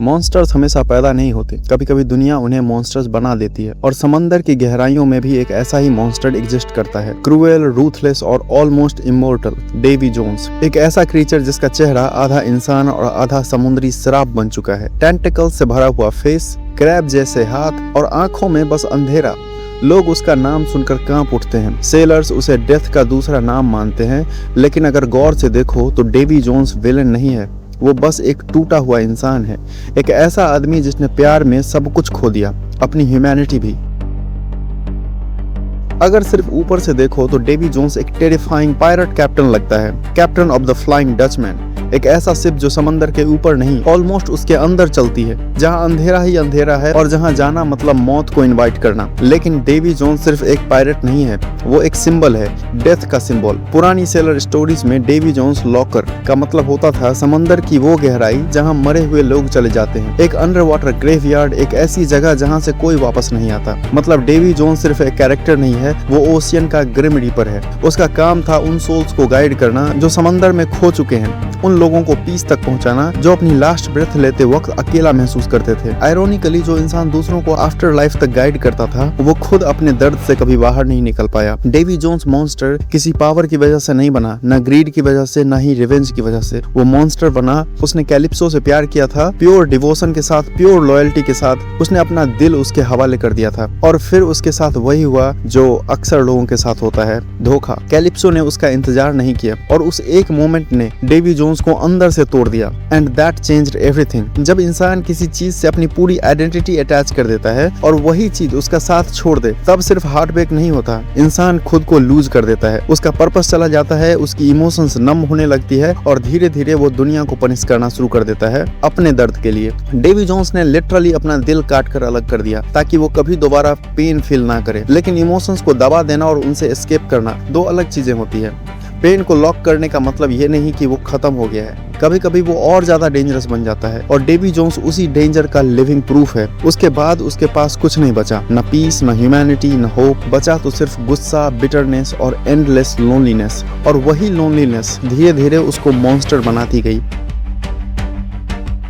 Monsters हमेशा पैदा नहीं होते, कभी कभी दुनिया उन्हें मॉन्स्टर्स बना देती है। और समंदर की गहराइयों में भी एक ऐसा ही मॉन्स्टर एग्जिस्ट करता है, क्रूएल, रूथलेस और ऑलमोस्ट इमोर्टल डेवी जोन्स। एक ऐसा क्रीचर जिसका चेहरा आधा इंसान और आधा समुद्री शराब बन चुका है। टेंटिकल से भरा हुआ फेस, क्रैब जैसे हाथ और आंखों में बस अंधेरा। लोग उसका नाम सुनकर कांप उठते हैं। सेलर्स उसे डेथ का दूसरा नाम मानते हैं, लेकिन अगर गौर से देखो तो डेवी जोन्स विलेन नहीं है, वो बस एक टूटा हुआ इंसान है। एक ऐसा आदमी जिसने प्यार में सब कुछ खो दिया, अपनी ह्यूमैनिटी भी। अगर सिर्फ ऊपर से देखो तो डेवी जोन्स एक टेरिफाइंग पायरेट कैप्टन लगता है, captain of the flying Dutchman. एक ऐसा शिप जो समंदर के ऊपर नहीं, ऑलमोस्ट उसके अंदर चलती है, जहां अंधेरा ही अंधेरा है और जहां जाना मतलब मौत को इनवाइट करना। लेकिन डेवी जोन्स सिर्फ एक पायरेट नहीं है, वो एक सिंबल है, डेथ का सिंबल। पुरानी सेलर स्टोरीज में डेवी जोन्स लॉकर का मतलब होता था समंदर की वो गहराई जहां मरे हुए लोग चले जाते हैं। एक अंडर वाटर ग्रेवयार्ड, एक ऐसी जगह जहां से कोई वापस नहीं आता। मतलब डेवी जोन्स सिर्फ एक कैरेक्टर नहीं है, वो ओशियन का ग्रिम रीपर है। उसका काम था उन सोल्स को गाइड करना जो समंदर में खो चुके हैं, उन लोगों को पीस तक पहुंचाना जो अपनी लास्ट ब्रेथ लेते वक्त अकेला महसूस करते थे। आयरोनिकली जो इंसान दूसरों को आफ्टर लाइफ तक गाइड करता था, वो खुद अपने दर्द से कभी बाहर नहीं निकल पाया। डेवी जोन्स मॉन्स्टर किसी पावर की वजह से नहीं बना, न ग्रीड की वजह से, न ही रिवेंज की वजह से। वो मॉन्स्टर बना, उसने कैलिप्सो से प्यार किया था, प्योर डिवोशन के साथ, प्योर लॉयल्टी के साथ। उसने अपना दिल उसके हवाले कर दिया था और फिर उसके साथ वही हुआ जो अक्सर लोगों के साथ होता है, धोखा। कैलिप्सो ने उसका इंतजार नहीं किया और उस एक मोमेंट ने डेवी जोन्स को अंदर से तोड़ दिया। And that changed everything. जब इंसान किसी चीज से अपनी पूरी आइडेंटिटी अटैच कर देता है और वही चीज उसका साथ छोड़ दे, तब सिर्फ हार्ट ब्रेक नहीं होता, इंसान खुद को लूज कर देता है, उसका पर्पस चला जाता है, उसकी इमोशंस नम होने लगती है और धीरे धीरे वो दुनिया को पनिश करना शुरू कर देता है अपने दर्द के लिए। डेवी जोन्स ने लिटरली अपना दिल काट कर अलग कर दिया ताकि वो कभी दोबारा पेन फील ना करे। लेकिन इमोशंस को दबा देना और उनसे एस्केप करना दो अलग चीजें होती है। पेन को लॉक करने का मतलब ये नहीं कि वो खत्म हो गया है, कभी कभी वो और ज्यादा डेंजरस बन जाता है और डेवी जोन्स उसी डेंजर का लिविंग प्रूफ है। उसके बाद उसके पास कुछ नहीं बचा, न पीस, न ह्यूमैनिटी, न होप। बचा तो सिर्फ गुस्सा, बिटरनेस और एंडलेस लोनलीनेस। और वही लोनलीनेस धीरे धीरे उसको मॉन्स्टर बनाती गई।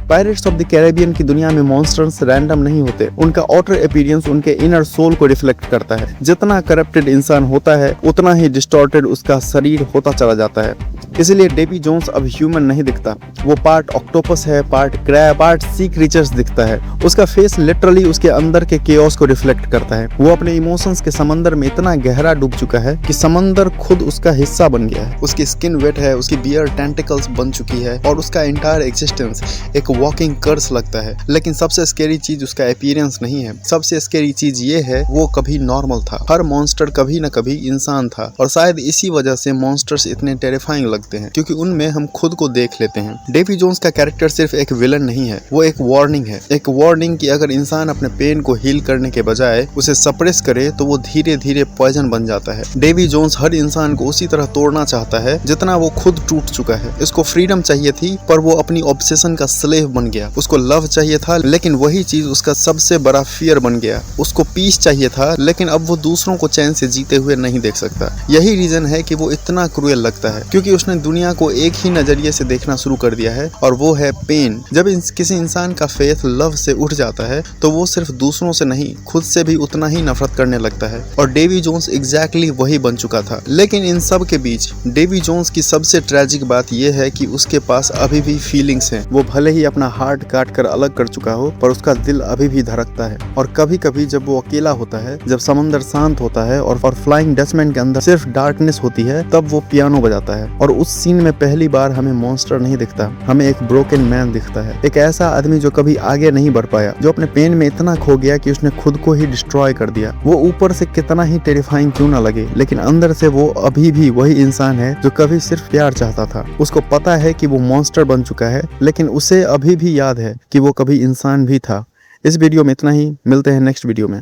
पायरेट्स ऑफ द कैरेबियन की दुनिया में मॉन्स्टर्स रैंडम नहीं होते, उनका आउटर अपीयरेंस उनके इनर सोल को रिफ्लेक्ट करता है। जितना करप्टेड इंसान होता है, उतना ही डिस्टॉर्टेड उसका शरीर होता चला जाता है। इसलिए डेवी जोन्स अब ह्यूमन नहीं दिखता, वो पार्ट ऑक्टोपस है, part crab, part sea creatures दिखता है। उसका फेस लिटरली उसके अंदर के केओस को रिफ्लेक्ट करता है। वो अपने इमोशंस के समंदर में इतना गहरा डूब चुका है कि समंदर खुद उसका हिस्सा बन गया है। उसकी स्किन वेट है, उसकी बियर टेंटिकल्स बन चुकी है और उसका एंटायर एग्जिस्टेंस एक वॉकिंग कर्स लगता है। लेकिन सबसे स्कैरी चीज उसका अपीयरेंस नहीं है, सबसे स्कैरी चीज ये है वो कभी नॉर्मल था। हर मॉन्स्टर कभी न कभी इंसान था और शायद इसी वजह से मॉन्स्टर्स इतने टेरिफाइंग लगते हैं, क्योंकि उनमें हम खुद को देख लेते हैं। डेवी जोन्स का कैरेक्टर सिर्फ एक विलन नहीं है, वो एक वार्निंग है। एक वार्निंग कि अगर इंसान अपने पेन को हील करने के बजाय उसे सप्रेस करे तो वो धीरे धीरे पॉइजन बन जाता है। डेवी जोन्स हर इंसान को उसी तरह तोड़ना चाहता है जितना वो खुद टूट चुका है। इसको फ्रीडम चाहिए थी पर वो अपनी ऑब्सेशन का स्लेव बन गया। उसको लव चाहिए था लेकिन वही चीज उसका सबसे बड़ा फियर बन गया। उसको पीस चाहिए था लेकिन अब वो दूसरों को चैन से जीते हुए नहीं देख सकता। यही रीजन है कि वो इतना क्रूएल लगता है, क्योंकि उसने दुनिया को एक ही नजरिए से देखना शुरू कर दिया है और वो है पेन। जब किसी इंसान का फेथ लव से उठ जाता है तो वो सिर्फ दूसरों से नहीं, खुद से भी उतना ही नफरत करने लगता है। और डेवी जोन्स एग्जैक्टली वही बन चुका था। लेकिन इन सब के बीच डेवी जोन्स की सबसे ट्रेजिक बात यह है कि उसके पास अभी भी फीलिंग्स हैं। वो भले ही अपना हार्ट काट कर अलग कर चुका हो, पर उसका दिल अभी भी धड़कता है। और कभी कभी जब वो अकेला होता है, जब समंदर शांत होता है और फ्लाइंग डचमैन के अंदर सिर्फ डार्कनेस होती है, तब वो पियानो बजाता है। और उस सीन में पहली बार हमें मॉन्स्टर नहीं दिखता, हमें एक ब्रोकन मैन दिखता है। एक ऐसा आदमी जो कभी आगे नहीं बढ़ पाया, जो अपने पेन में इतना खो गया कि उसने खुद को ही डिस्ट्रॉय कर दिया। वो ऊपर से कितना ही टेरिफाइंग क्यों ना लगे, लेकिन अंदर से वो अभी भी वही इंसान है जो कभी सिर्फ प्यार चाहता था। उसको पता है कि वो मॉन्स्टर बन चुका है, लेकिन उसे अभी भी याद है कि वो कभी इंसान भी था। इस वीडियो में इतना ही, मिलते हैं नेक्स्ट वीडियो में।